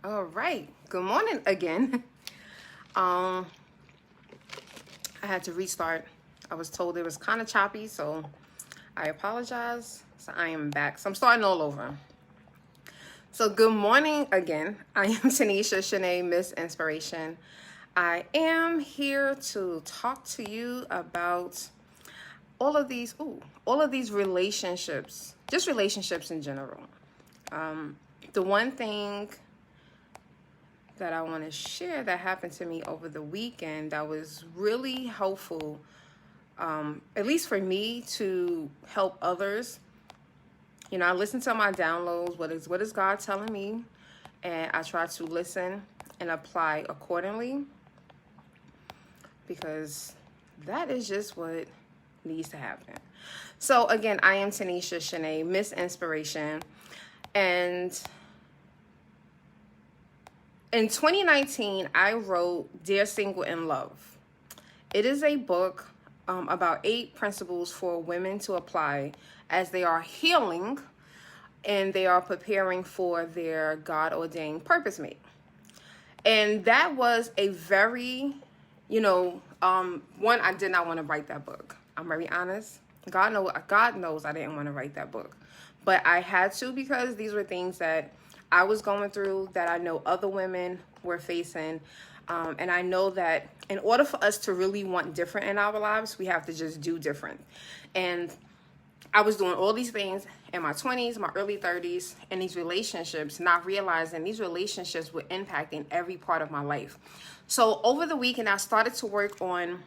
All right. Good morning again. I had to restart. I was told it was kind of choppy, so I apologize. So I am back. So I'm starting all over. So good morning again. I am Tanisha Shanae, Miss Inspiration. I am here to talk to you about all of these relationships, just relationships in general. The one thing that I want to share that happened to me over the weekend that was really helpful, at least for me, to help others. You know, I listen to my downloads. What is God telling me? And I try to listen and apply accordingly, because that is just what needs to happen. So again, I am Tanisha Shanae, Miss Inspiration. And in 2019, I wrote Dear Single in Love. It is a book about 8 principles for women to apply as they are healing and they are preparing for their God-ordained purpose mate. And that was a very, one, I did not want to write that book. I'm very honest. God knows I didn't want to write that book. But I had to, because these were things that I was going through, that I know other women were facing. And I know that in order for us to really want different in our lives, we have to just do different. And I was doing all these things in my 20s, my early 30s, in these relationships, not realizing these relationships were impacting every part of my life. So over the weekend, I started to work on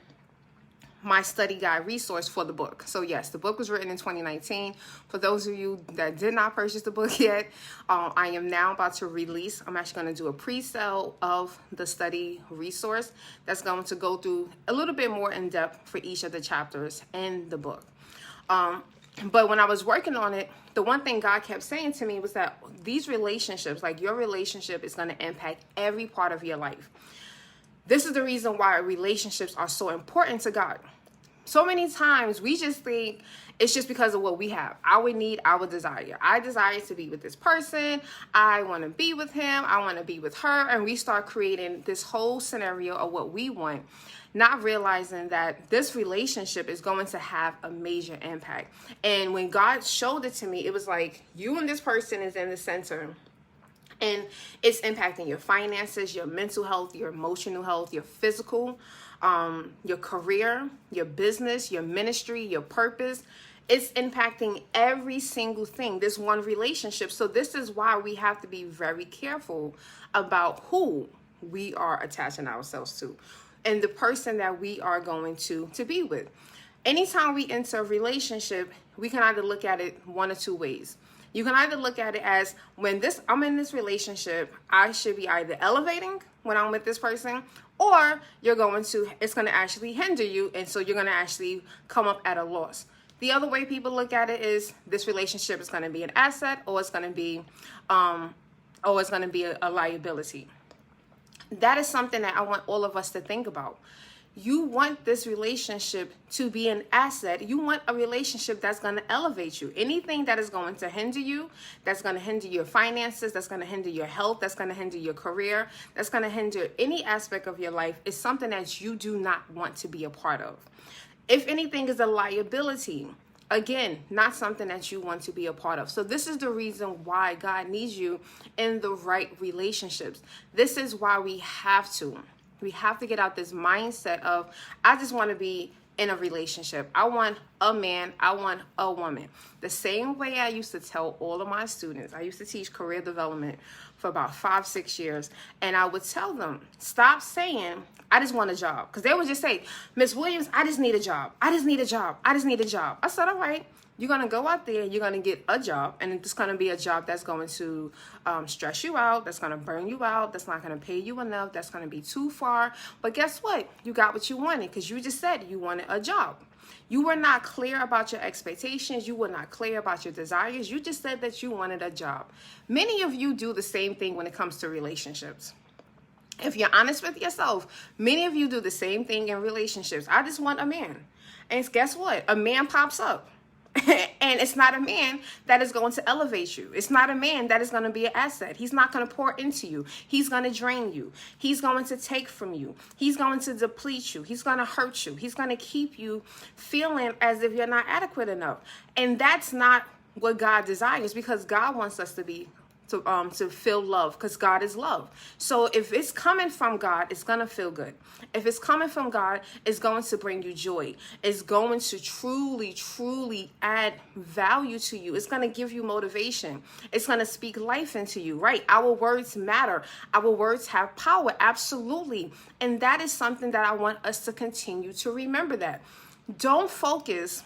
my study guide resource for the book. So yes, the book was written in 2019. For those of you that did not purchase the book yet, I am now about to release. I'm actually going to do a pre-sale of the study resource that's going to go through a little bit more in depth for each of the chapters in the book. But when I was working on it, the one thing God kept saying to me was that these relationships, like your relationship, is going to impact every part of your life. This is the reason why relationships are so important to God. So many times we just think it's just because of what we have, our need, our desire. I desire to be with this person. I want to be with him. I want to be with her. And we start creating this whole scenario of what we want, not realizing that this relationship is going to have a major impact. And when God showed it to me, it was like you and this person is in the center. And it's impacting your finances, your mental health, your emotional health, your physical, your career, your business, your ministry, your purpose. It's impacting every single thing, this one relationship. So this is why we have to be very careful about who we are attaching ourselves to and the person that we are going to be with. Anytime we enter a relationship, we can either look at it one or two ways. You can either look at it as I'm in this relationship, I should be either elevating when I'm with this person, or it's going to actually hinder you. And so you're going to actually come up at a loss. The other way people look at it is this relationship is going to be an asset, or it's going to be, a liability. That is something that I want all of us to think about. You want this relationship to be an asset. You want a relationship that's going to elevate you. Anything that is going to hinder you, that's going to hinder your finances, that's going to hinder your health, that's going to hinder your career, that's going to hinder any aspect of your life, is something that you do not want to be a part of. If anything is a liability, again, not something that you want to be a part of. So this is the reason why God needs you in the right relationships. This is why we have to get out this mindset of, I just want to be in a relationship. I want a man. I want a woman. The same way I used to tell all of my students. I used to teach career development for about 5-6 years. And I would tell them, stop saying, I just want a job. Because they would just say, Miss Williams, I just need a job. I just need a job. I just need a job. I said, all right. You're going to go out there, you're going to get a job, and it's going to be a job that's going to stress you out, that's going to burn you out, that's not going to pay you enough, that's going to be too far. But guess what? You got what you wanted, because you just said you wanted a job. You were not clear about your expectations. You were not clear about your desires. You just said that you wanted a job. Many of you do the same thing when it comes to relationships. If you're honest with yourself, many of you do the same thing in relationships. I just want a man. And guess what? A man pops up. And it's not a man that is going to elevate you. It's not a man that is going to be an asset. He's not going to pour into you. He's going to drain you. He's going to take from you. He's going to deplete you. He's going to hurt you. He's going to keep you feeling as if you're not adequate enough. And that's not what God desires, because God wants us to feel love, because God is love. So if it's coming from God, it's going to feel good. If it's coming from God, it's going to bring you joy. It's going to truly, truly add value to you. It's going to give you motivation. It's going to speak life into you, right? Our words matter. Our words have power. Absolutely. And that is something that I want us to continue to remember that. Don't focus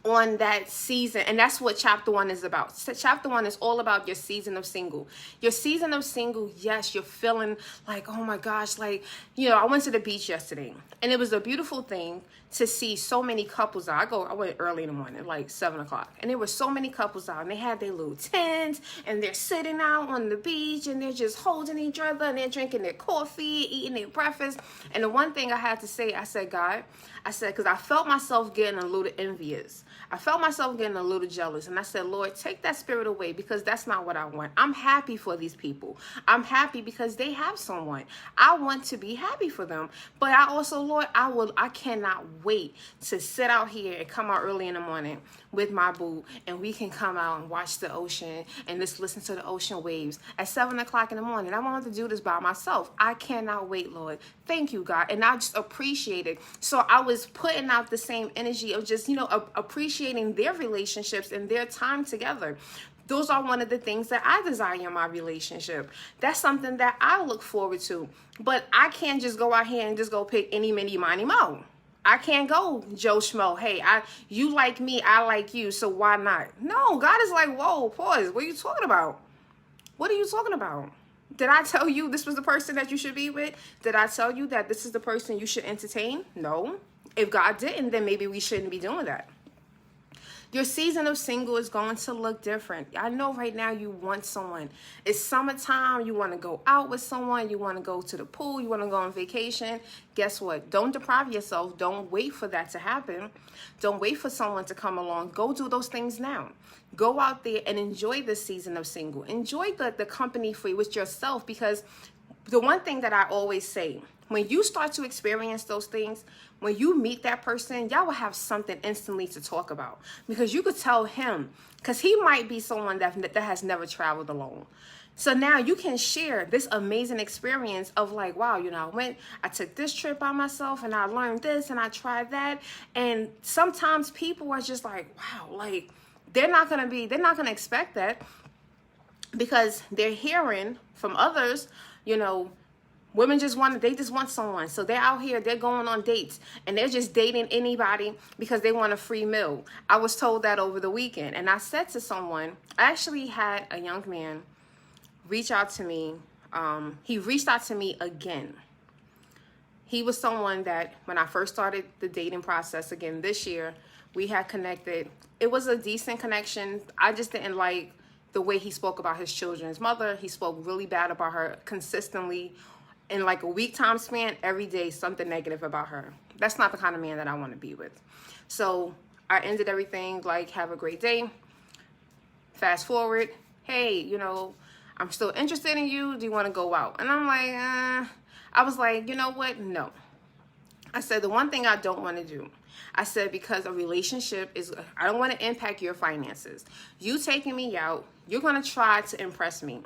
on that season. And that's what chapter 1 is about. So chapter 1 is all about your season of single. Your season of single, yes, you're feeling like, oh my gosh, like, I went to the beach yesterday, and it was a beautiful thing to see so many couples out. I went early in the morning, like 7 o'clock, and there were so many couples out, and they had their little tents, and they're sitting out on the beach, and they're just holding each other, and they're drinking their coffee, eating their breakfast. And the one thing I had to say, I said, God, because I felt myself getting a little envious. I felt myself getting a little jealous. And I said, Lord, take that spirit away, because that's not what I want. I'm happy for these people. I'm happy because they have someone. I want to be happy for them. But I also, Lord, I cannot wait to sit out here and come out early in the morning with my boo, and we can come out and watch the ocean and just listen to the ocean waves at 7 o'clock in the morning. I wanted to do this by myself. I cannot wait, Lord. Thank you, God. And I just appreciate it. So I was putting out the same energy of just, appreciating their relationships and their time together. Those are one of the things that I desire in my relationship. That's something that I look forward to. But I can't just go out here and just go pick any, mini, miny, mo. I can't go Joe Schmo. Hey, you like me, I like you, so why not? No, God is like, whoa, pause. What are you talking about? What are you talking about? Did I tell you this was the person that you should be with? Did I tell you that this is the person you should entertain? No. If God didn't, then maybe we shouldn't be doing that. Your season of single is going to look different. I know right now you want someone. It's summertime. You want to go out with someone. You want to go to the pool. You want to go on vacation. Guess what? Don't deprive yourself. Don't wait for that to happen. Don't wait for someone to come along. Go do those things now. Go out there and enjoy this season of single. Enjoy the company free with yourself, because the one thing that I always say, when you start to experience those things, when you meet that person, y'all will have something instantly to talk about, because you could tell him, because he might be someone that has never traveled alone. So now you can share this amazing experience of like, wow, I took this trip by myself and I learned this and I tried that. And sometimes people are just like, wow, like they're not going to expect that, because they're hearing from others, women just want someone. So they're out here, they're going on dates, and they're just dating anybody because they want a free meal. I was told that over the weekend. And I said to someone, I actually had a young man reach out to me. He reached out to me again. He was someone that when I first started the dating process again this year, we had connected. It was a decent connection. I just didn't like the way he spoke about his children's mother. He spoke really bad about her consistently. In like a week time span, every day, something negative about her. That's not the kind of man that I want to be with. So I ended everything like, have a great day. Fast forward. Hey, I'm still interested in you. Do you want to go out? And I'm like, I was like, you know what? No. I said, the one thing I don't want to do, I said, because a relationship is, I don't want to impact your finances. You taking me out, you're going to try to impress me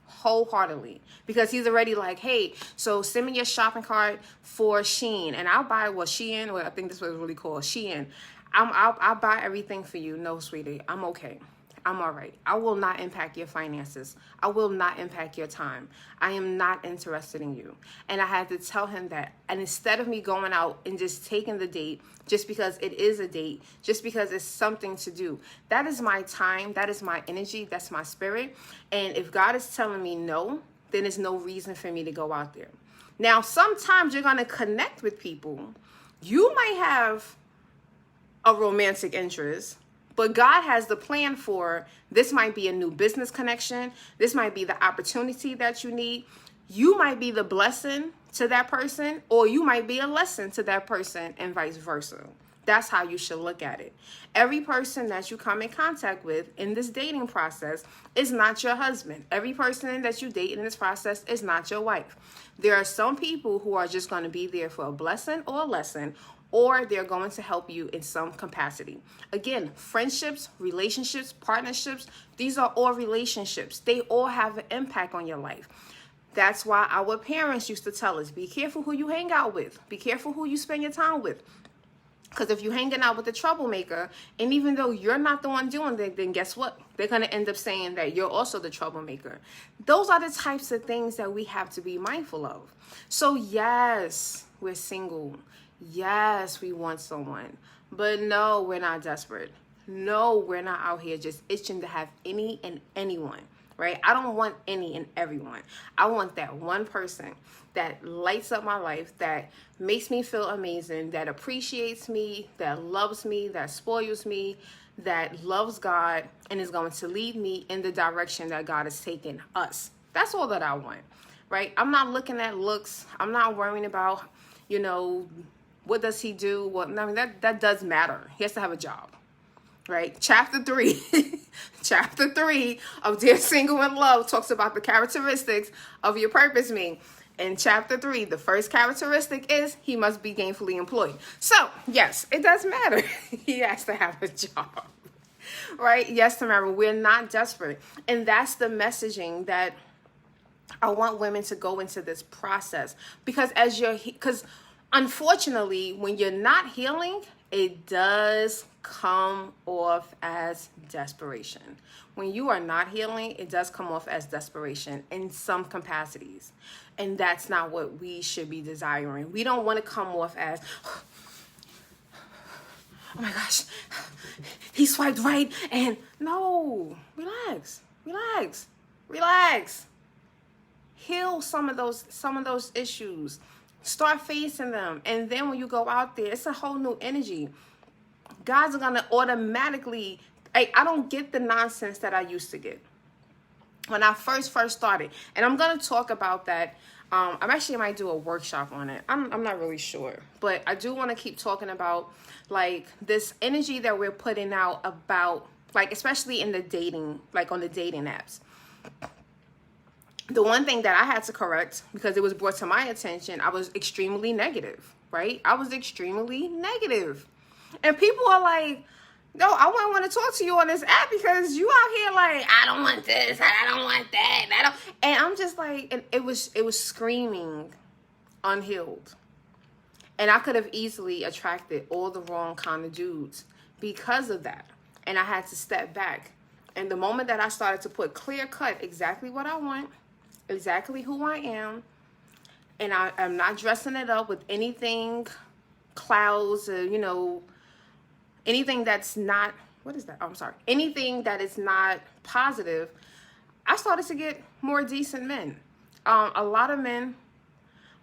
wholeheartly, because he's already like, hey, so send me your shopping cart for Shein and I'll buy Shein. Well, I think this was really called Shein. I'll buy everything for you. No, sweetie, I'm okay. I'm all right. I will not impact your finances. I will not impact your time. I am not interested in you. And I had to tell him that. And instead of me going out and just taking the date, just because it is a date, just because it's something to do, that is my time. That is my energy. That's my spirit. And if God is telling me no, then there's no reason for me to go out there. Now, sometimes you're going to connect with people. You might have a romantic interest, but God has the plan for this. Might be a new business connection. This might be the opportunity that you need. You might be the blessing to that person, or you might be a lesson to that person, and vice versa. That's how you should look at it. Every person that you come in contact with in this dating process is not your husband. Every person that you date in this process is not your wife. There are some people who are just going to be there for a blessing or a lesson, or they're going to help you in some capacity. Again, friendships, relationships, partnerships, these are all relationships. They all have an impact on your life. That's why our parents used to tell us, be careful who you hang out with. Be careful who you spend your time with. Because if you're hanging out with a troublemaker, and even though you're not the one doing it, then guess what? They're going to end up saying that you're also the troublemaker. Those are the types of things that we have to be mindful of. So yes, we're single. Yes, we want someone. But no, we're not desperate. No, we're not out here just itching to have any and anyone. Right? I don't want any and everyone. I want that one person that lights up my life, that makes me feel amazing, that appreciates me, that loves me, that spoils me, that loves God, and is going to lead me in the direction that God has taken us. That's all that I want, right? I'm not looking at looks. I'm not worrying about, what does he do? Well, I mean, that does matter. He has to have a job. Right? Chapter 3 of Dear Single in Love talks about the characteristics of your purpose mate. In chapter 3, the first characteristic is he must be gainfully employed. So, yes, it does matter. He has to have a job. Right? Yes, Tamara, we're not desperate. And that's the messaging that I want women to go into this process. Because unfortunately, when you're not healing, it does come off as desperation. When you are not healing, it does come off as desperation in some capacities. And that's not what we should be desiring. We don't want to come off as, oh my gosh, he swiped right. And no, relax. Heal some of those issues. Start facing them. And then when you go out there, it's a whole new energy. Guys are going to automatically, I don't get the nonsense that I used to get when I first started. And I'm going to talk about that. I might do a workshop on it. I'm not really sure. But I do want to keep talking about like this energy that we're putting out about, like, especially in the dating, like on the dating apps. The one thing that I had to correct, because it was brought to my attention, I was extremely negative, right? I was extremely negative. And people are like, no, I wouldn't want to talk to you on this app because you out here like, I don't want this, I don't want that, and I'm just like, and it was screaming unhealed. And I could have easily attracted all the wrong kind of dudes because of that. And I had to step back. And the moment that I started to put clear cut exactly what I want, exactly who I am, and I'm not dressing it up with anything, clouds, anything that's not, what is that? Oh, I'm sorry. Anything that is not positive, I started to get more decent men. A lot of men,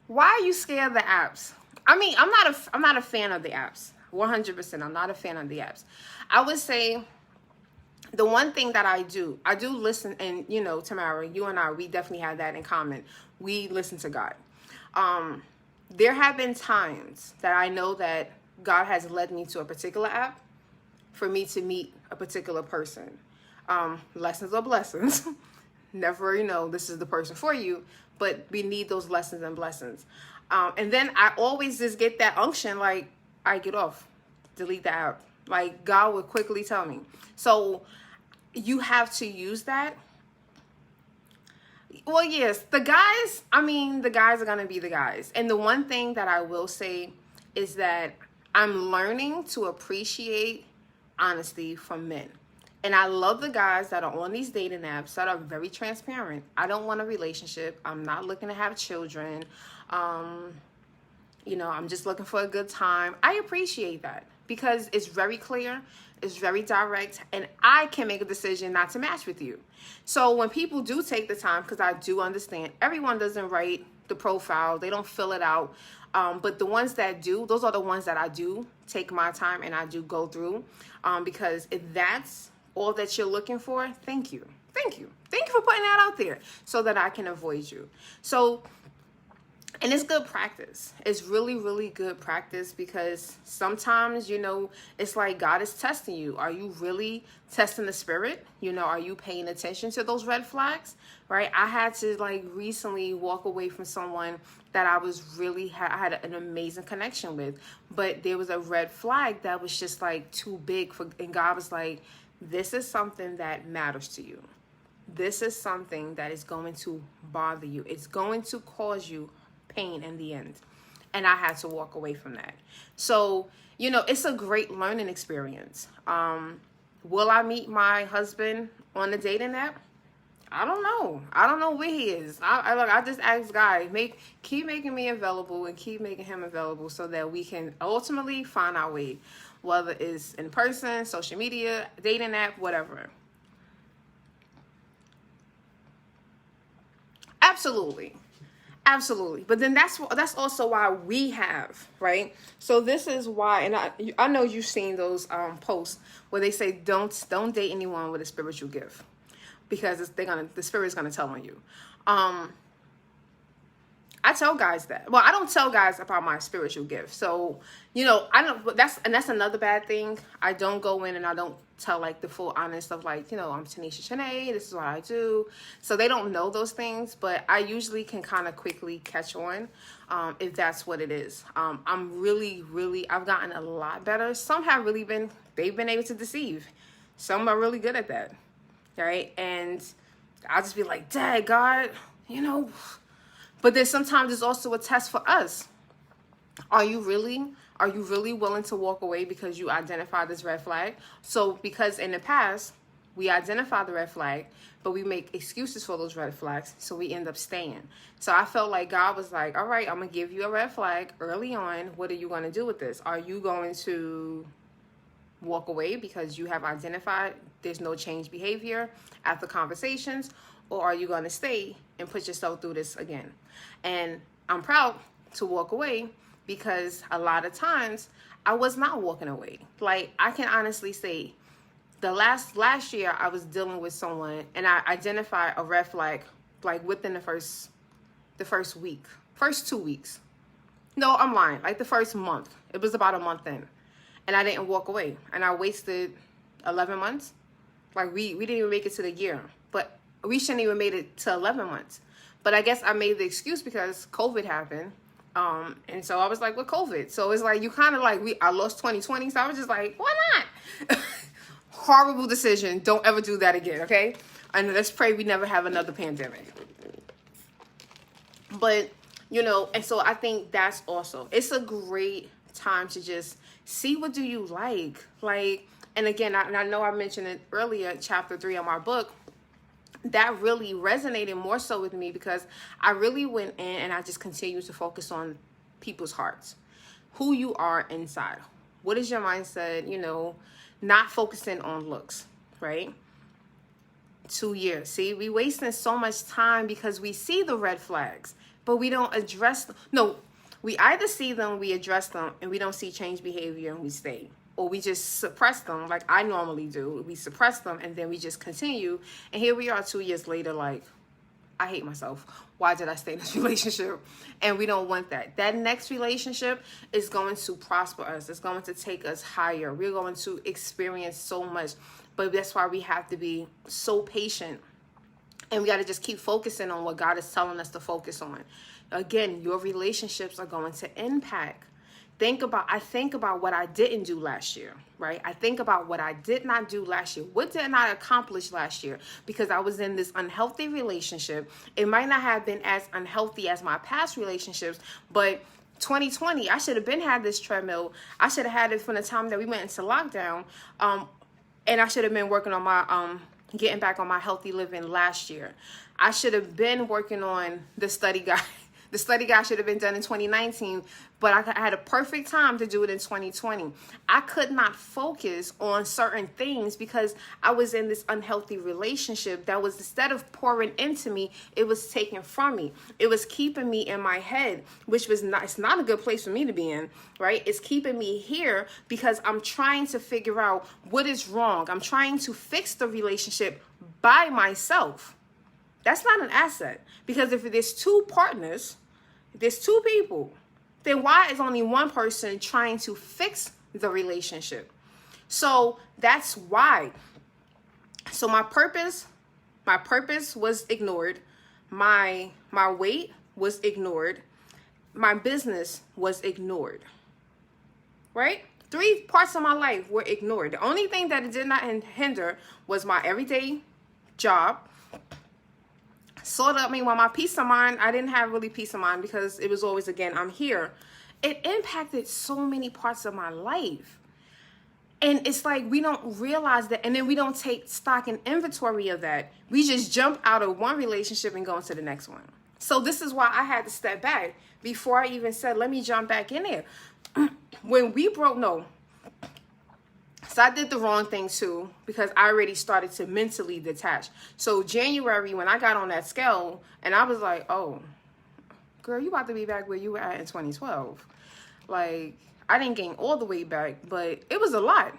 why are you scared of the apps? I mean, I'm not a fan of the apps. 100%. I'm not a fan of the apps. I would say the one thing that I do listen, and Tamara, you and I, we definitely have that in common. We listen to God. There have been times that I know that God has led me to a particular app for me to meet a particular person. Lessons are blessings. Never, this is the person for you, but we need those lessons and blessings. And then I always just get that unction, like, I get off, delete the app. Like, God would quickly tell me. So you have to use that. Well, yes, the guys are going to be the guys. And the one thing that I will say is that I'm learning to appreciate honesty from men. And I love the guys that are on these dating apps that are very transparent. I don't want a relationship. I'm not looking to have children. I'm just looking for a good time. I appreciate that because it's very clear, it's very direct, and I can make a decision not to match with you. So when people do take the time, because I do understand, everyone doesn't write the profile, they don't fill it out. But the ones that do, those are the ones that I do take my time and I do go through. Because if that's all that you're looking for, thank you. Thank you for putting that out there so that I can avoid you. So And it's good practice. It's really, really good practice, because sometimes, it's like God is testing you. Are you really testing the spirit? Are you paying attention to those red flags? Right? I had to recently walk away from someone that I was really, I had an amazing connection with. But there was a red flag that was just too big and God was like, this is something that matters to you. This is something that is going to bother you. It's going to cause you pain in the end. And I had to walk away from that. So, it's a great learning experience. Will I meet my husband on the dating app? I don't know. I don't know where he is. I just ask God, keep making me available and keep making him available so that we can ultimately find our way, whether it's in person, social media, dating app, whatever. Absolutely. Absolutely. But then that's also why we have, right? So this is why, and I know you've seen those posts where they say don't date anyone with a spiritual gift, because the spirit's gonna tell on you. I tell guys that. Well, I don't tell guys about my spiritual gift. So, I don't, but that's another bad thing. I don't go in and I don't tell the full honest of I'm Tanisha Shanae, this is what I do. So they don't know those things, but I usually can kind of quickly catch on if that's what it is. I'm really, really, I've gotten a lot better. Some have really they've been able to deceive. Some are really good at that, right? And I'll just be like, dang, God, But then sometimes it's also a test for us. Are you really willing to walk away because you identify this red flag? So because in the past, we identify the red flag, but we make excuses for those red flags, so we end up staying. So I felt like God was like, all right, I'm going to give you a red flag early on. What are you going to do with this? Are you going to walk away because you have identified there's no change behavior after conversations? Or are you going to stay and put yourself through this again? And I'm proud to walk away, because a lot of times I was not walking away. I can honestly say the last year I was dealing with someone and I identified a red flag within the first 2 weeks. No, I'm lying. The first month. It was about a month in. And I didn't walk away. And I wasted 11 months. We didn't even make it to the year. But we shouldn't even made it to 11 months. But I guess I made the excuse because COVID happened. And so I was like, with COVID. So it's you kind of I lost 2020. So I was just like, why not? Horrible decision. Don't ever do that again. Okay. And let's pray we never have another pandemic. But, and so I think that's also, it's a great time to just see what do you like. And again, I know I mentioned it earlier, chapter 3 of my book. That really resonated more so with me because I really went in and I just continued to focus on people's hearts, who you are inside. What is your mindset? Not focusing on looks, right? 2 years. See, we wasting so much time because we see the red flags, but we don't address them. No, we either see them, we address them, and we don't see change behavior and we stay. Or we just suppress them like I normally do. We suppress them and then we just continue. And here we are 2 years later, I hate myself. Why did I stay in this relationship? And we don't want that. That next relationship is going to prosper us. It's going to take us higher. We're going to experience so much. But that's why we have to be so patient. And we got to just keep focusing on what God is telling us to focus on. Again, your relationships are going to impact. I think about what I didn't do last year, right? I think about what I did not do last year. What did I accomplish last year? Because I was in this unhealthy relationship. It might not have been as unhealthy as my past relationships, but 2020, I should have had this treadmill. I should have had it from the time that we went into lockdown. And I should have been working on my, getting back on my healthy living last year. I should have been working on the study guide. The study guide should have been done in 2019, but I had a perfect time to do it in 2020. I could not focus on certain things because I was in this unhealthy relationship that was, instead of pouring into me, it was taken from me. It was keeping me in my head, which was not, it's not a good place for me to be in, right? It's keeping me here because I'm trying to figure out what is wrong. I'm trying to fix the relationship by myself. That's not an asset, because if there's two partners, There's two people. Then why is only one person trying to fix the relationship? So that's why. So my purpose was ignored. My weight was ignored. My business was ignored. Right? 3 parts of my life were ignored. The only thing that it did not hinder was my everyday job. Sort of, my peace of mind, I didn't have really peace of mind because it was always, again, I'm here. It impacted so many parts of my life. And it's like we don't realize that, and then we don't take stock and inventory of that. We just jump out of one relationship and go into the next one. So this is why I had to step back before I even said, let me jump back in there. When we broke, no. So I did the wrong thing too, because I already started to mentally detach. So January, when I got on that scale, and I was like, oh, girl, you about to be back where you were at in 2012. Like, I didn't gain all the way back, but it was a lot.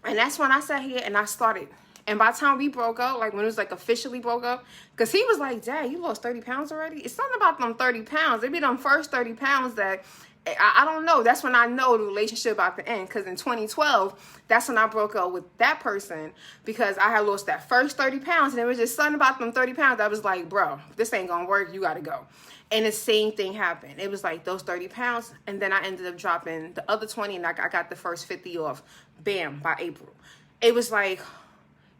And that's when I sat here and I started. And by the time we broke up, like when it was like officially broke up, because he was like, Dad, you lost 30 pounds already? It's something about them 30 pounds. It be them first 30 pounds that, I don't know. That's when I know the relationship about to end. Because in 2012, that's when I broke up with that person, because I had lost that first 30 pounds. And it was just something about them 30 pounds. I was like, bro, this ain't going to work. You got to go. And the same thing happened. It was like those 30 pounds. And then I ended up dropping the other 20. And I got the first 50 off. Bam, by April. It was like,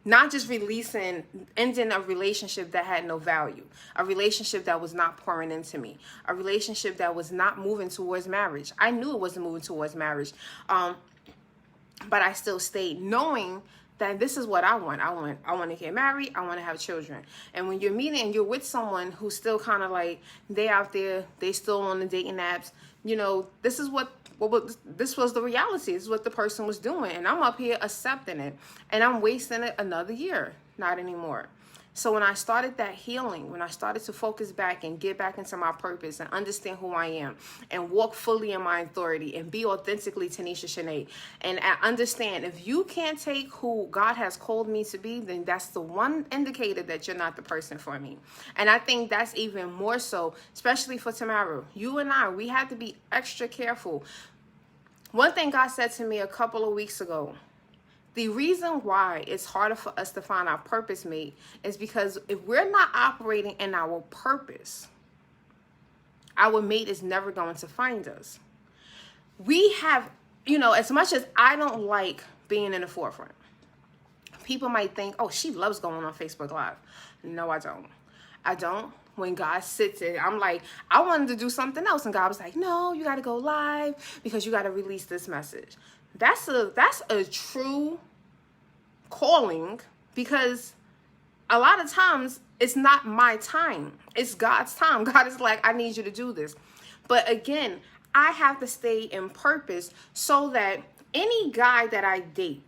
not just ending a relationship that had no value, a relationship that was not pouring into me, a relationship that was not moving towards marriage. I knew it wasn't moving towards marriage, but I still stayed, knowing that this is what I want. I want to get married. I want to have children. And when you're meeting and you're with someone who's still kind of like, they out there, they still on the dating apps, this is this was the reality. This is what the person was doing. And I'm up here accepting it. And I'm wasting it another year. Not anymore. So when I started that healing, when I started to focus back and get back into my purpose and understand who I am and walk fully in my authority and be authentically Tanisha Shanae, and I understand if you can't take who God has called me to be, then that's the one indicator that you're not the person for me. And I think that's even more so, especially for tomorrow. You and I, we have to be extra careful. One thing God said to me a couple of weeks ago, the reason why it's harder for us to find our purpose mate is because if we're not operating in our purpose, our mate is never going to find us. We have, as much as I don't like being in the forefront, people might think, oh, she loves going on Facebook Live. No, I don't. I don't. When God sits in, I'm like, I wanted to do something else. And God was like, no, you got to go live because you got to release this message. That's a true calling, because a lot of times it's not my time. It's God's time. God is like, I need you to do this. But again, I have to stay in purpose so that any guy that I date,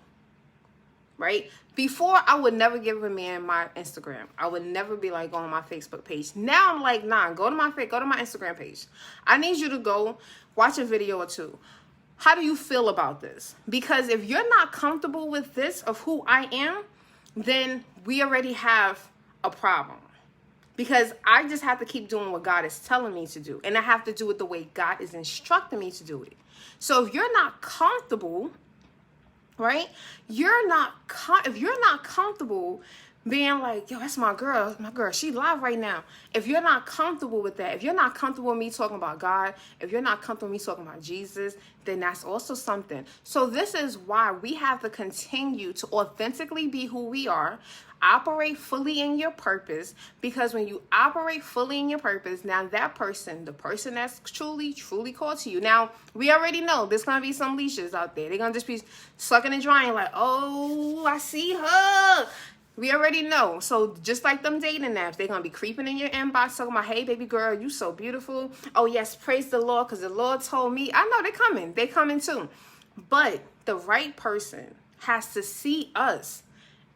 right? Before, I would never give a man my Instagram. I would never be like, go on my Facebook page. Now I'm like, nah, go to my Instagram page. I need you to go watch a video or two. How do you feel about this? Because if you're not comfortable with this, of who I am, then we already have a problem. Because I just have to keep doing what God is telling me to do. And I have to do it the way God is instructing me to do it. So if you're not comfortable, right? If you're not comfortable being like, yo, that's my girl, she live right now. If you're not comfortable with that, if you're not comfortable with me talking about God, if you're not comfortable with me talking about Jesus, then that's also something. So this is why we have to continue to authentically be who we are, operate fully in your purpose, because when you operate fully in your purpose, now that person, the person that's truly called to you. Now, we already know there's going to be some leashes out there. They're going to just be sucking and drying like, oh, I see her. We already know. So just like them dating apps, they're going to be creeping in your inbox talking about, hey, baby girl, you so beautiful. Oh, yes, praise the Lord, because the Lord told me. I know they're coming. They're coming too. But the right person has to see us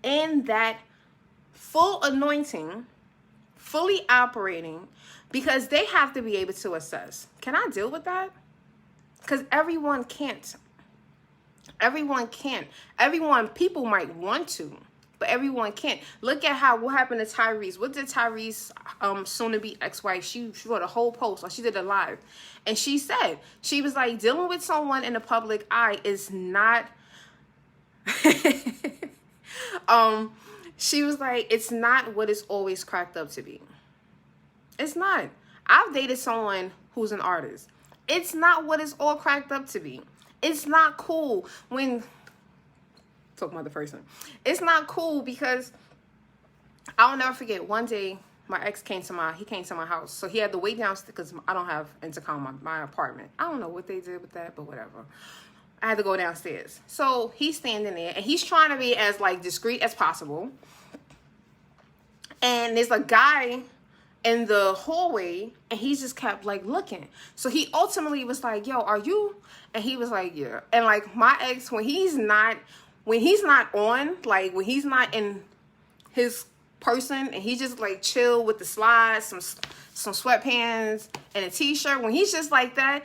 in that full anointing, fully operating, because they have to be able to assess. Can I deal with that? Because everyone can't. Everyone can't. People might want to. but everyone can't. Look at what happened to Tyrese. What did Tyrese, soon to be ex-wife, she wrote a whole post, or she did a live, and she said, she was like, dealing with someone in the public eye is not she was like, it's not what it's always cracked up to be. It's not. I've dated someone who's an artist. It's not what it's all cracked up to be. It's not cool when, talking about the person, it's not cool because I'll never forget one day my ex came to my house. So he had to wait downstairs because I don't have intercom in my apartment. I don't know what they did with that, but whatever. I had to go downstairs. So he's standing there and he's trying to be as like discreet as possible. And there's a guy in the hallway and he just kept like looking. So he ultimately was like, yo, are you? And he was like, yeah. And like my ex, when he's not on, like when he's not in his person and he just like chill with the slides, some sweatpants and a t-shirt, when he's just like that,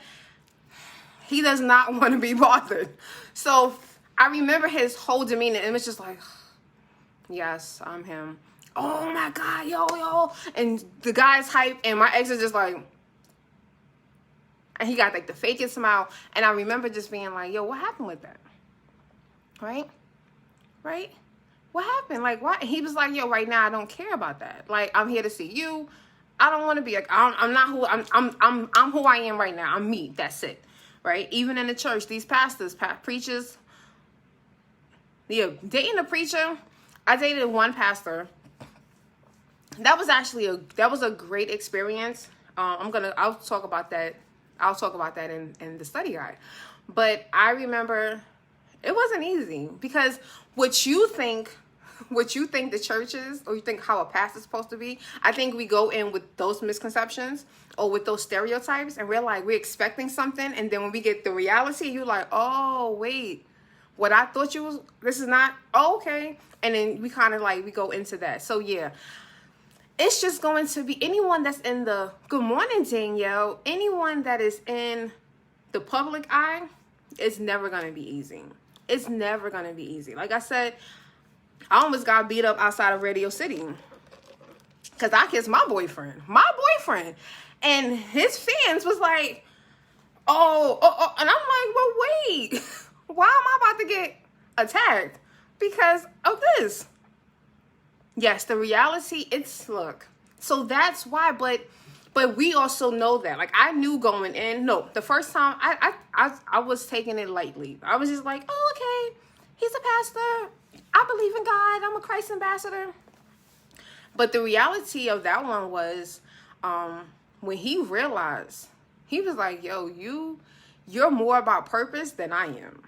he does not want to be bothered. So I remember his whole demeanor and it was just like, yes, I'm him. Oh my God, yo. And the guy's hype and my ex is just like, and he got like the fakest smile. And I remember just being like, yo, what happened with that? Right? What happened? Like, what? And he was like, yo, right now I don't care about that. Like, I'm here to see you. I don't want to be like, I'm not who I'm who I am right now. I'm me. That's it. Right? Even in the church, these pastors, preachers, yeah, dating a preacher. I dated one pastor. That was actually a great experience. I'll talk about that in the study guide. But I remember it wasn't easy because what you think the church is, or you think how a pastor's supposed to be, I think we go in with those misconceptions or with those stereotypes and we're like, we're expecting something. And then when we get the reality, you're like, oh, wait, what I thought this is not, oh, okay. And then we kind of like, we go into that. So yeah, it's just going to be anyone that's in the, good morning, Danielle, anyone that is in the public eye, it's never going to be easy. It's never going to be easy. Like I said, I almost got beat up outside of Radio City because I kissed my boyfriend. And his fans was like, oh. And I'm like, well, wait, why am I about to get attacked because of this? Yes, the reality, look. So that's why, but we also know that. Like, I knew going in, no, the first time, I was taking it lightly. I was just like, oh, okay, he's a pastor. I believe in God. I'm a Christ ambassador. But the reality of that one was when he realized, he was like, yo, you're more about purpose than I am.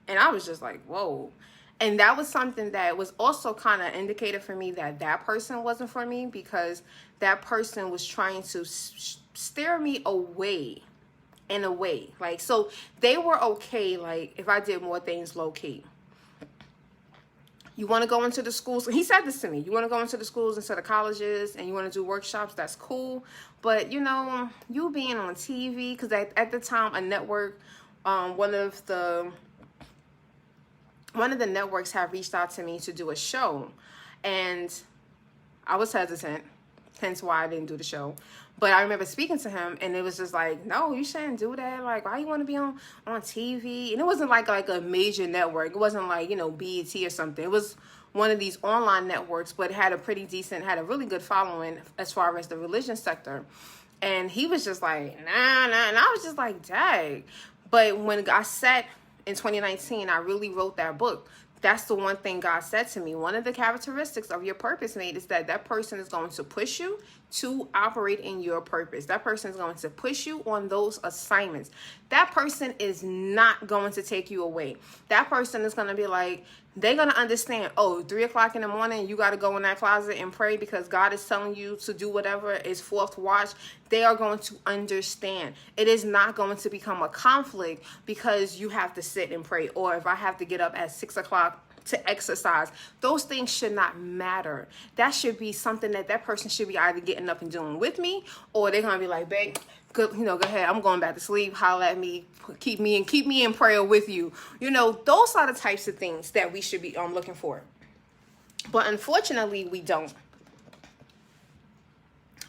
And I was just like, whoa. And that was something that was also kind of indicated for me that person wasn't for me, because that person was trying to steer me away in a way. Like, so they were okay, like, if I did more things low-key. You want to go into the schools? He said this to me. You want to go into the schools instead of colleges and you want to do workshops? That's cool. But, you know, you being on TV, because at the time, a network, one of the networks had reached out to me to do a show, and I was hesitant, hence why I didn't do the show. But I remember speaking to him, and it was just like, no, you shouldn't do that. Like, why you want to be on TV? And it wasn't like a major network. It wasn't like, you know, BET or something. It was one of these online networks, but had a really good following as far as the religion sector. And he was just like, nah. And I was just like, dang. But when I sat in 2019, I really wrote that book. That's the one thing God said to me. One of the characteristics of your purpose mate is that person is going to push you to operate in your purpose. That person is going to push you on those assignments. That person is not going to take you away. That person is going to be like, they're going to understand, oh, 3 o'clock in the morning, you got to go in that closet and pray because God is telling you to do whatever is fourth watch. They are going to understand. It is not going to become a conflict because you have to sit and pray, or if I have to get up at 6 o'clock to exercise. Those things should not matter. That should be something that person should be either getting up and doing with me, or they're going to be like, babe, good, go ahead. I'm going back to sleep. Holler at me. Keep me in prayer with you. Those are the types of things that we should be looking for. But unfortunately, we don't.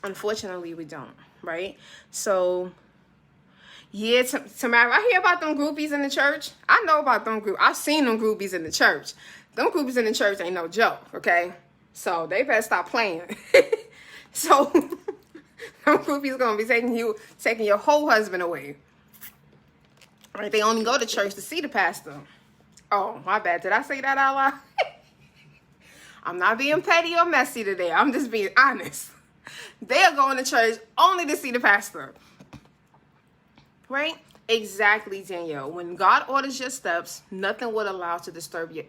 Unfortunately, we don't, right? So, yeah, Tamara, I hear about them groupies in the church. I know about them group. I've seen them groupies in the church. Them groupies in the church ain't no joke, okay? So, they better stop playing. So, them groupies gonna be taking your whole husband away. Right? They only go to church to see the pastor. Oh, my bad. Did I say that out loud? I'm not being petty or messy today. I'm just being honest. They are going to church only to see the pastor. Right? Exactly, Danielle. When God orders your steps, nothing would allow to disturb you.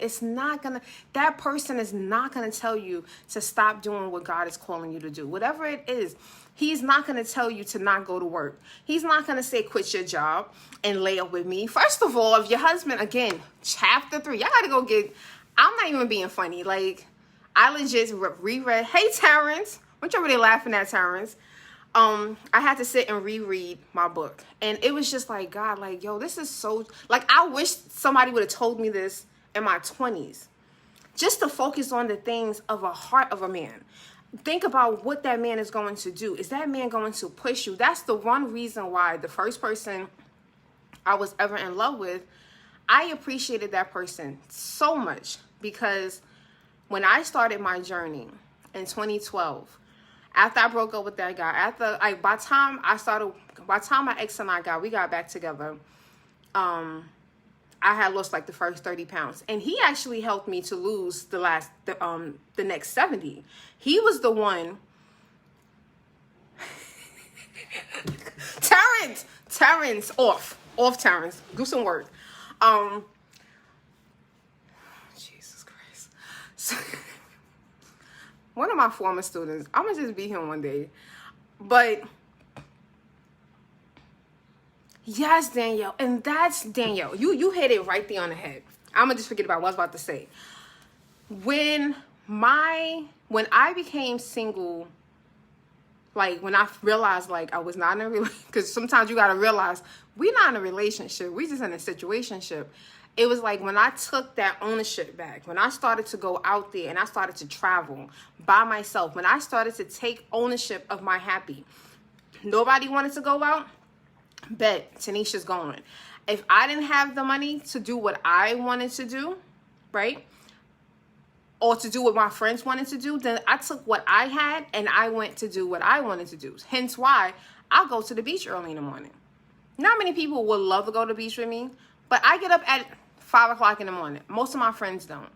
That person is not going to tell you to stop doing what God is calling you to do. Whatever it is, he's not going to tell you to not go to work. He's not going to say, quit your job and lay up with me. First of all, if your husband, again, chapter 3, y'all got to go I'm not even being funny. Like, I legit reread. Hey, Terrence. What you over there laughing at, Terrence? I had to sit and reread my book. And it was just like, God, like, yo, this is so... Like, I wish somebody would have told me this in my 20s. Just to focus on the things of a heart of a man. Think about what that man is going to do. Is that man going to push you? That's the one reason why the first person I was ever in love with, I appreciated that person so much. Because when I started my journey in 2012... After I broke up with that guy, by the time my ex and I got back together, I had lost like the first 30 pounds. And he actually helped me to lose the next 70. He was the one. Terrence, off Terrence. Do some work. Jesus Christ. So, one of my former students, I'm going to just beat him one day. But, yes, Danielle. And that's Danielle. You hit it right there on the head. I'm going to just forget about what I was about to say. When I became single, like, when I realized, like, I was not in a relationship, because sometimes you got to realize, we're not in a relationship. We're just in a situationship. It was like when I took that ownership back, when I started to go out there and I started to travel by myself, when I started to take ownership of my happy. Nobody wanted to go out? Bet, Tanisha's going. If I didn't have the money to do what I wanted to do, right? Or to do what my friends wanted to do, then I took what I had and I went to do what I wanted to do. Hence why I go to the beach early in the morning. Not many people would love to go to the beach with me, but I get up at 5 o'clock in the morning. Most of my friends don't.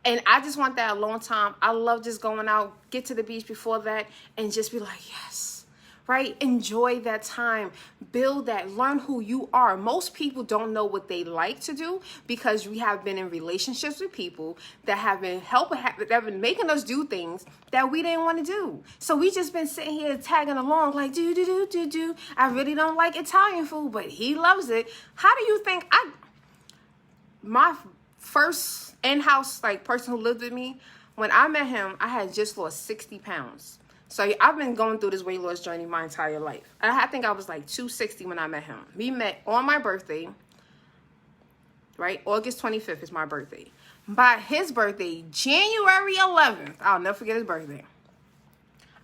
And I just want that alone time. I love just going out, get to the beach before that, and just be like, yes, right? Enjoy that time. Build that. Learn who you are. Most people don't know what they like to do because we have been in relationships with people that have been making us do things that we didn't want to do. So we just been sitting here tagging along like, do. I really don't like Italian food, but he loves it. How do you think my first in-house person who lived with me, when I met him, I had just lost 60 pounds. So I've been going through this weight loss journey my entire life. And I think I was like 260 when I met him. We met on my birthday, right? August 25th is my birthday. By his birthday, January 11th, I'll never forget his birthday,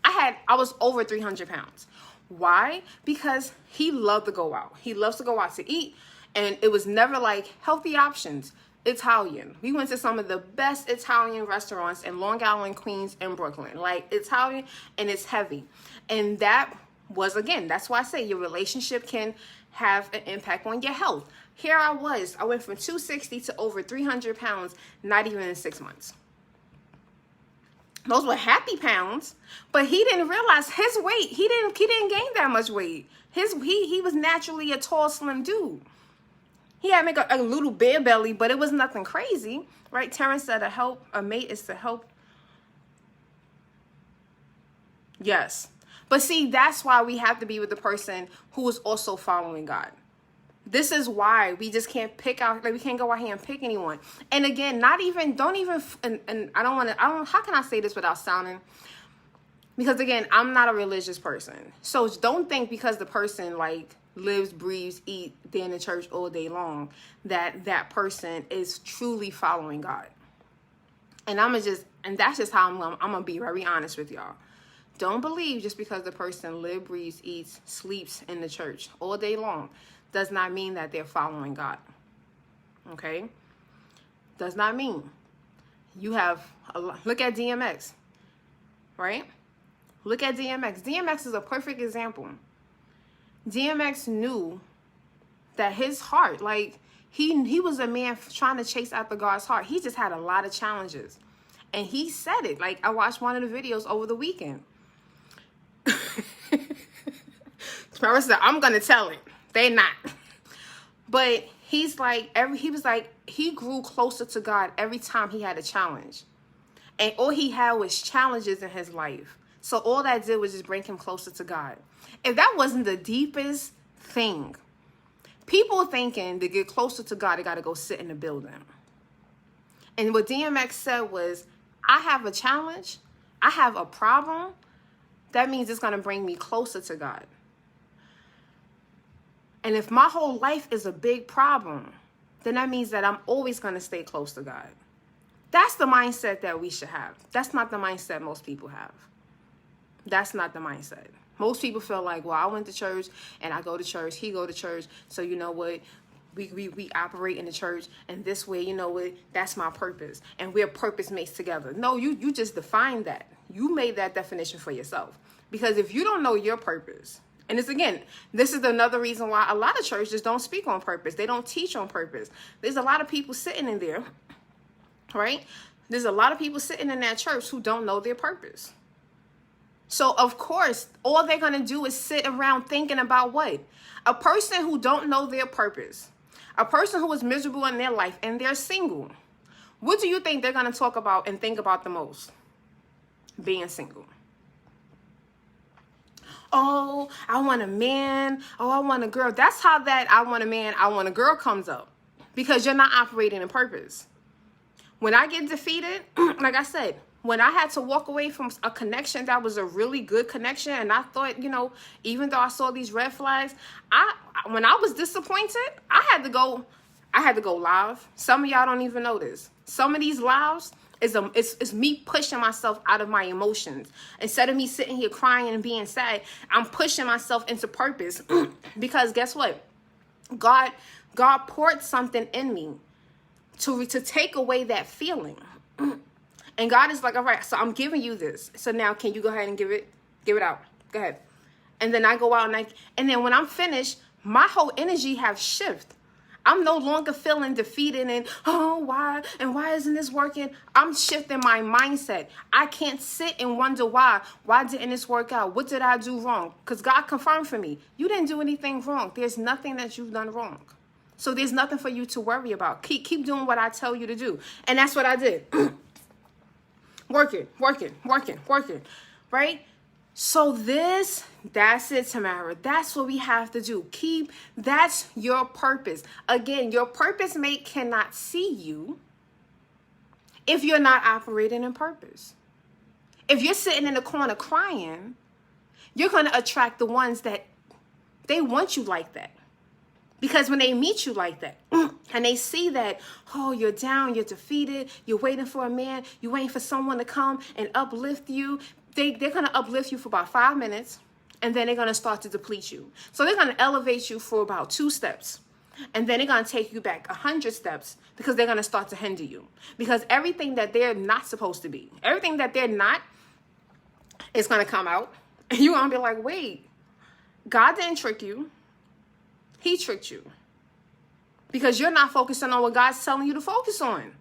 I was over 300 pounds. Why? Because he loved to go out. He loves to go out to eat. And it was never like healthy options. Italian. We went to some of the best Italian restaurants in Long Island, Queens, and Brooklyn. Like Italian, and it's heavy. And that was, again, that's why I say your relationship can have an impact on your health. Here I went from 260 to over 300 pounds, not even in 6 months. Those were happy pounds, but he didn't realize his weight. He didn't gain that much weight. He was naturally a tall, slim dude. He had make a little bear belly, but it was nothing crazy, right? Terrence said a mate is to help. Yes. But see, that's why we have to be with the person who is also following God. This is why we just can't pick out, we can't go out here and pick anyone. And again, how can I say this without sounding, because again, I'm not a religious person. So don't think because the person lives, breathes, eat, they're in the church all day long, that person is truly following God. And that's just how I'm gonna be very honest with y'all. Don't believe just because the person lives, breathes, eats, sleeps in the church all day long does not mean that they're following God. Okay? Does not mean. You have look at DMX, right? Look at DMX. DMX is a perfect example. DMX knew that his heart, like he was a man trying to chase after God's heart. He just had a lot of challenges. And he said it. Like, I watched one of the videos over the weekend. Trevor said, I'm gonna tell it. They not. But he was like, he grew closer to God every time he had a challenge. And all he had was challenges in his life. So all that did was just bring him closer to God. If that wasn't the deepest thing, people thinking to get closer to God, they got to go sit in the building. And what DMX said was, I have a challenge. I have a problem. That means it's going to bring me closer to God. And if my whole life is a big problem, then that means that I'm always going to stay close to God. That's the mindset that we should have. That's not the mindset most people have. That's not the mindset. Most people feel like, well, I went to church and I go to church, he go to church. So you know what? We operate in the church, and this way, you know what? That's my purpose. And we're purpose mates together. No, you just defined that. You made that definition for yourself. Because if you don't know your purpose, and this is another reason why a lot of churches don't speak on purpose. They don't teach on purpose. There's a lot of people sitting in there, right? There's a lot of people sitting in that church who don't know their purpose. So, of course, all they're going to do is sit around thinking about what? A person who don't know their purpose, a person who is miserable in their life and they're single. What do you think they're going to talk about and think about the most? Being single. Oh, I want a man. Oh, I want a girl. That's how that I want a man, I want a girl comes up. Because you're not operating in purpose. When I get defeated, like I said, when I had to walk away from a connection that was a really good connection, and I thought, even though I saw these red flags, when I was disappointed, I had to go live. Some of y'all don't even know this. Some of these lives is me pushing myself out of my emotions. Instead of me sitting here crying and being sad, I'm pushing myself into purpose. Because guess what? God poured something in me to take away that feeling. And God is like, all right, so I'm giving you this. So now can you go ahead and give it out? Go ahead. And then I go out and then when I'm finished, my whole energy have shifted. I'm no longer feeling defeated and, oh, why? And why isn't this working? I'm shifting my mindset. I can't sit and wonder why. Why didn't this work out? What did I do wrong? Because God confirmed for me. You didn't do anything wrong. There's nothing that you've done wrong. So there's nothing for you to worry about. Keep doing what I tell you to do. And that's what I did. Working, right? So that's it, Tamara. That's what we have to do. That's your purpose. Again, your purpose mate cannot see you if you're not operating in purpose. If you're sitting in the corner crying, you're going to attract the ones that they want you like that. Because when they meet you like that and they see that, oh, you're down, you're defeated, you're waiting for a man, you're waiting for someone to come and uplift you, they're going to uplift you for about 5 minutes, and then they're going to start to deplete you. So they're going to elevate you for about 2 steps, and then they're going to take you back 100 steps because they're going to start to hinder you. Because everything that they're not supposed to be, everything that they're not is going to come out. And you're going to be like, wait, God didn't trick you. He tricked you. Because you're not focusing on what God's telling you to focus on.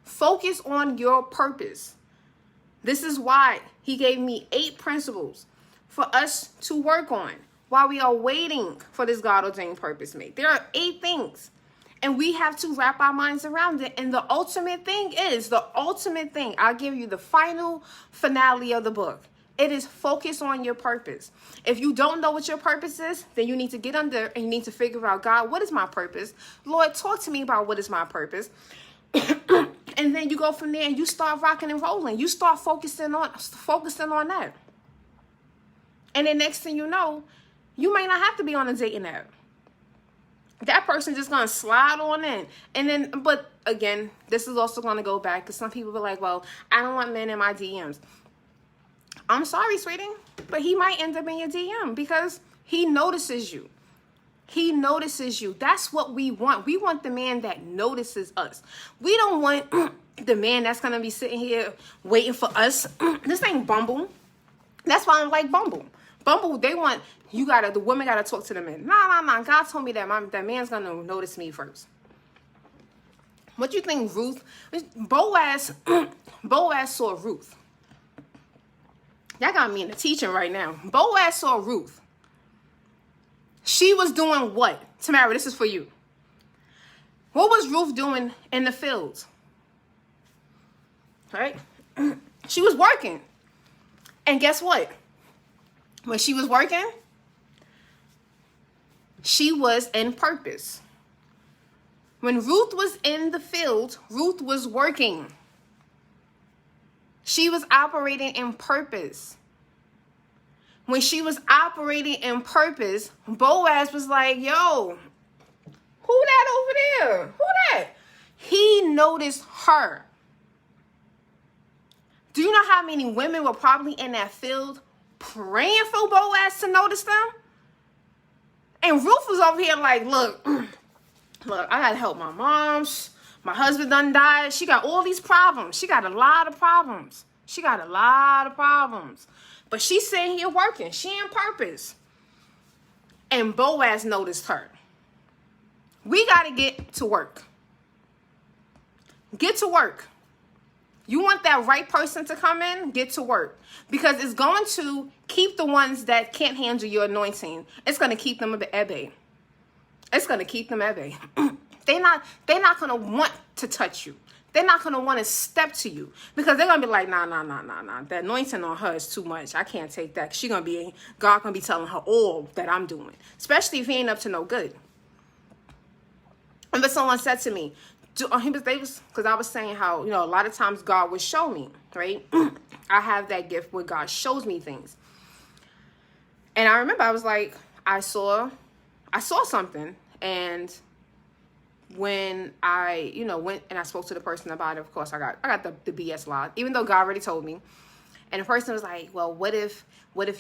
Focus on your purpose. This is why he gave me 8 principles for us to work on while we are waiting for this God-ordained purpose mate. There are 8 things. And we have to wrap our minds around it. And the ultimate thing, I'll give you the finale of the book. It is focus on your purpose. If you don't know what your purpose is, then you need to get under and you need to figure out, God, what is my purpose? Lord, talk to me about what is my purpose. And then you go from there and you start rocking and rolling. You start focusing on that. And then next thing you know, you may not have to be on a dating app. That person just gonna slide on in. And then, but again, this is also going to go back because some people are like, well, I don't want men in my DMs. I'm sorry, sweetie, but he might end up in your DM because he notices you. He notices you. That's what we want. We want the man that notices us. We don't want the man that's going to be sitting here waiting for us. This ain't Bumble. That's why I don't like Bumble. Bumble, they want, the woman got to talk to the man. Nah. God told me that that man's going to notice me first. What you think, Ruth? Boaz saw Ruth. Y'all got me in the teaching right now. Boaz saw Ruth. She was doing what? Tamara, this is for you. What was Ruth doing in the fields? Right? She was working. And guess what? When she was working, she was in purpose. When Ruth was in the field, Ruth was working. She was operating in purpose. When she was operating in purpose, Boaz was like, yo, who that over there? Who that? He noticed her. Do you know how many women were probably in that field praying for Boaz to notice them? And Ruth was over here like, look, I gotta help my mom. My husband done died. She got all these problems. She got a lot of problems. But she's sitting here working. She in purpose. And Boaz noticed her. We got to get to work. Get to work. You want that right person to come in? Get to work. Because it's going to keep the ones that can't handle your anointing. It's going to keep them at bay. It's going to keep them at bay. They're not going to want to touch you. They're not going to want to step to you because they're going to be like, nah. That anointing on her is too much. I can't take that. God going to be telling her all that I'm doing, especially if he ain't up to no good. And but someone said to me, because I was saying how, a lot of times God would show me, right? I have that gift where God shows me things. And I remember I was like, I saw something. And when I, went and I spoke to the person about it, of course, I got the BS lie, even though God already told me. And the person was like, well, what if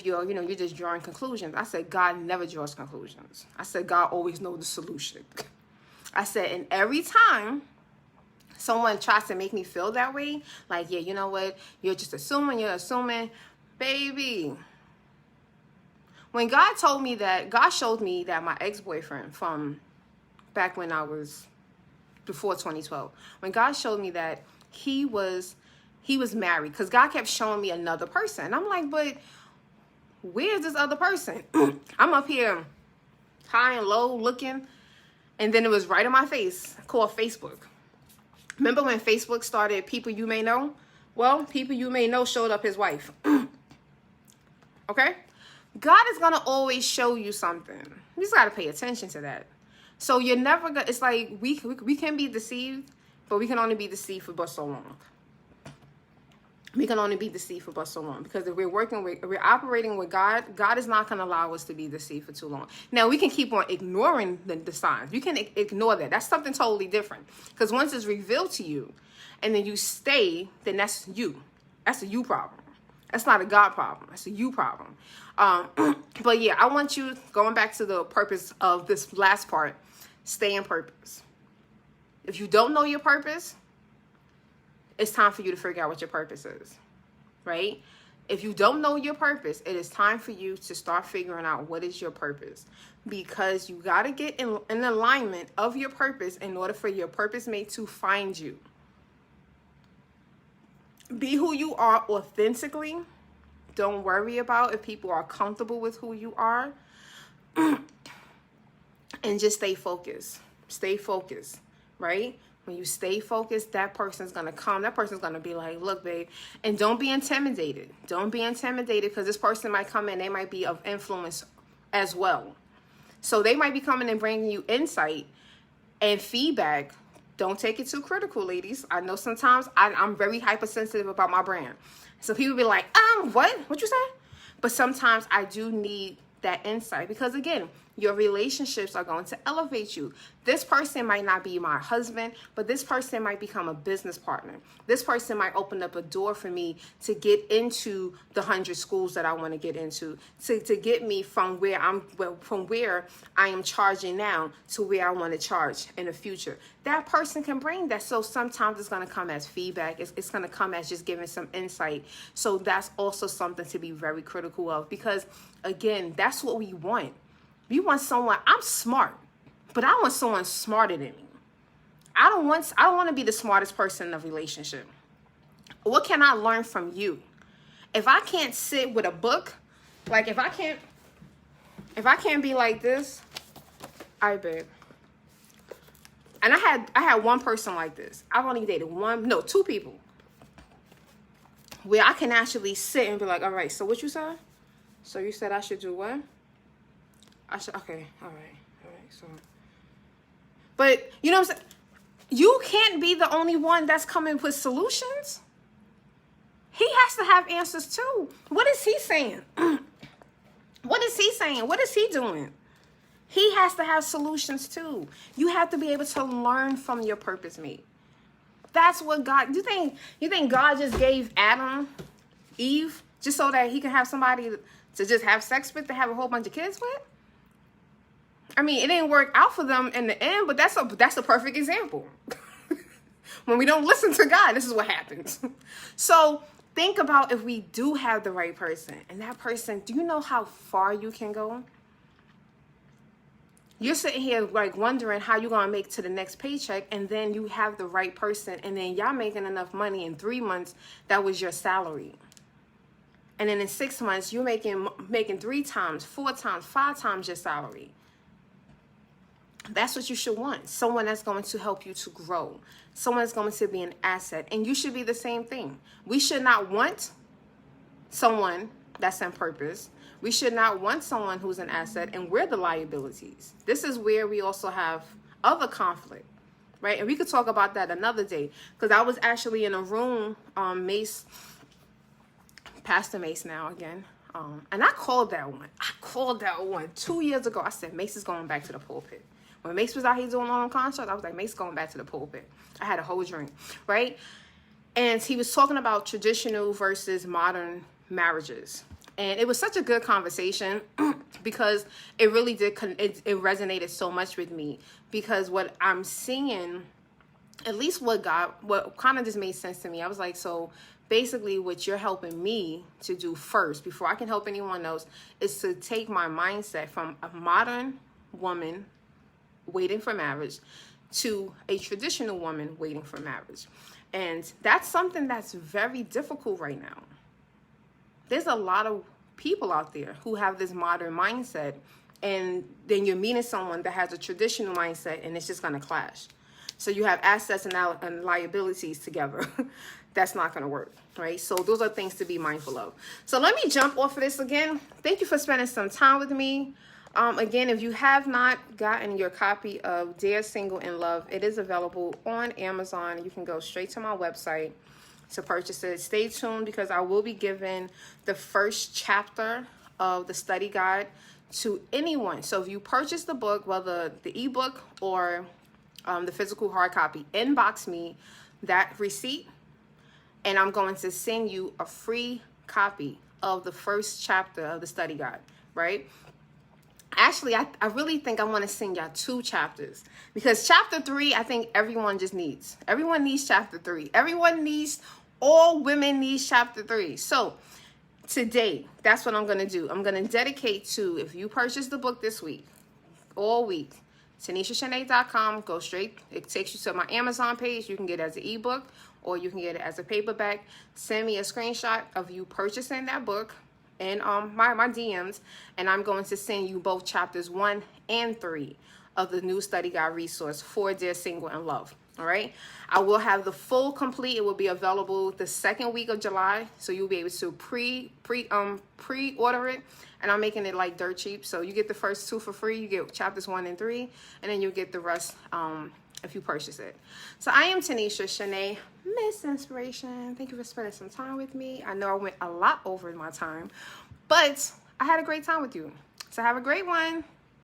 you're, you're just drawing conclusions? I said, God never draws conclusions. I said, God always knows the solution. I said, and every time someone tries to make me feel that way, like, yeah, you know what? You're assuming, baby. When God showed me that my ex-boyfriend from back when I was before 2012, when God showed me that he was married, because God kept showing me another person. I'm like, but where's this other person? I'm up here high and low looking, and then it was right in my face, called Facebook. Remember when Facebook started People You May Know? Well, People You May Know showed up his wife. Okay? God is going to always show you something. You just got to pay attention to that. So you're never going to, it's like we can be deceived, but we can only be deceived for but so long. We can only be deceived for but so long. Because if we're operating with God, God is not going to allow us to be deceived for too long. Now, we can keep on ignoring the signs. You can ignore that. That's something totally different. Because once it's revealed to you, and then you stay, then that's you. That's a you problem. That's not a God problem. That's a you problem. But yeah, I want you, going back to the purpose of this last part, stay in purpose. If you don't know your purpose, it's time for you to figure out what your purpose is, right? If you don't know your purpose, it is time for you to start figuring out what is your purpose, because you got to get in alignment of your purpose in order for your purpose mate to find you. Be who you are authentically. Don't worry about if people are comfortable with who you are. And just stay focused. Stay focused, right? When you stay focused, that person's going to come. That person's going to be like, look, babe. And don't be intimidated. Don't be intimidated, because this person might come in. They might be of influence as well. So they might be coming and bringing you insight and feedback. Don't take it too critical, ladies. I know sometimes I'm very hypersensitive about my brand. So people be like, what? What you say? But sometimes I do need that insight, because again, Your relationships are going to elevate you. This person might not be my husband, but this person might become a business partner. This person might open up a door for me to get into the 100 schools that I want to get into, to get me from where I am charging now to where I want to charge in the future. That person can bring that. So sometimes it's going to come as feedback. It's going to come as just giving some insight. So that's also something to be very critical of, because again, that's what we want. We want someone. I'm smart, but I want someone smarter than me. I don't want to be the smartest person in a relationship. What can I learn from you? If I can't sit with a book, like if I can't be like this, all right, babe. And I had one person like this. I've only dated two people where I can actually sit and be like, all right, so what you said? So you said I should do what? Okay, all right, so. But, you know what I'm saying? You can't be the only one that's coming with solutions. He has to have answers too. What is he saying? What is he saying? What is he doing? He has to have solutions too. You have to be able to learn from your purpose mate. That's what God, you think God just gave Adam, Eve, just so that he can have somebody to just have sex with, to have a whole bunch of kids with? I mean, it didn't work out for them in the end, but that's a perfect example. When we don't listen to God, this is what happens. So think about if we do have the right person, and that person, do you know how far you can go? You're sitting here like wondering how you're going to make to the next paycheck, and then you have the right person, and then y'all making enough money in 3 months, that was your salary. And then in 6 months, you're making 3 times, 4 times, 5 times your salary. That's what you should want. Someone that's going to help you to grow. Someone that's going to be an asset. And you should be the same thing. We should not want someone that's on purpose. We should not want someone who's an asset and we're the liabilities. This is where we also have other conflict, right? And we could talk about that another day, because I was actually in a room, Pastor Mace now again, and I called that one 2 years ago. I said, Mace is going back to the pulpit. When Mace was out here doing long contracts, I was like, Mace going back to the pulpit. I had a whole drink, right? And he was talking about traditional versus modern marriages. And it was such a good conversation because it really did, it resonated so much with me, because what I'm seeing, at least what kind of just made sense to me, I was like, so basically what you're helping me to do first, before I can help anyone else, is to take my mindset from a modern woman waiting for marriage to a traditional woman waiting for marriage. And that's something that's very difficult right now. There's a lot of people out there who have this modern mindset, and then you're meeting someone that has a traditional mindset, and it's just going to clash. So you have assets and liabilities together. That's not going to work, right? So those are things to be mindful of. So let me jump off of this again. Thank you for spending some time with me. Again, if you have not gotten your copy of Dear Single in Love, it is available on Amazon. You can go straight to my website to purchase it. Stay tuned, because I will be giving the first chapter of the study guide to anyone. So if you purchase the book, whether the ebook or the physical hard copy, inbox me that receipt, and I'm going to send you a free copy of the first chapter of the study guide, right? Actually, I really think I want to send y'all 2 chapters, because chapter 3, I think everyone just needs. Everyone needs chapter 3. All women need chapter 3. So today, that's what I'm going to do. I'm going to dedicate to, if you purchase the book this week, all week, TanishaShanae.com, go straight. It takes you to my Amazon page. You can get it as an ebook, or you can get it as a paperback. Send me a screenshot of you purchasing that book in my DMs, and I'm going to send you both chapters 1 and 3 of the new study guide resource for Dear Single in Love. All right, I will have the full complete. It will be available the 2nd week of July, so you'll be able to pre-order it, and I'm making it like dirt cheap. So you get the first 2 for free. You get chapters 1 and 3, and then you get the rest if you purchase it. So I am Tanisha Shanae, Miss Inspiration. Thank you for spending some time with me. I know I went a lot over my time, but I had a great time with you. So have a great one.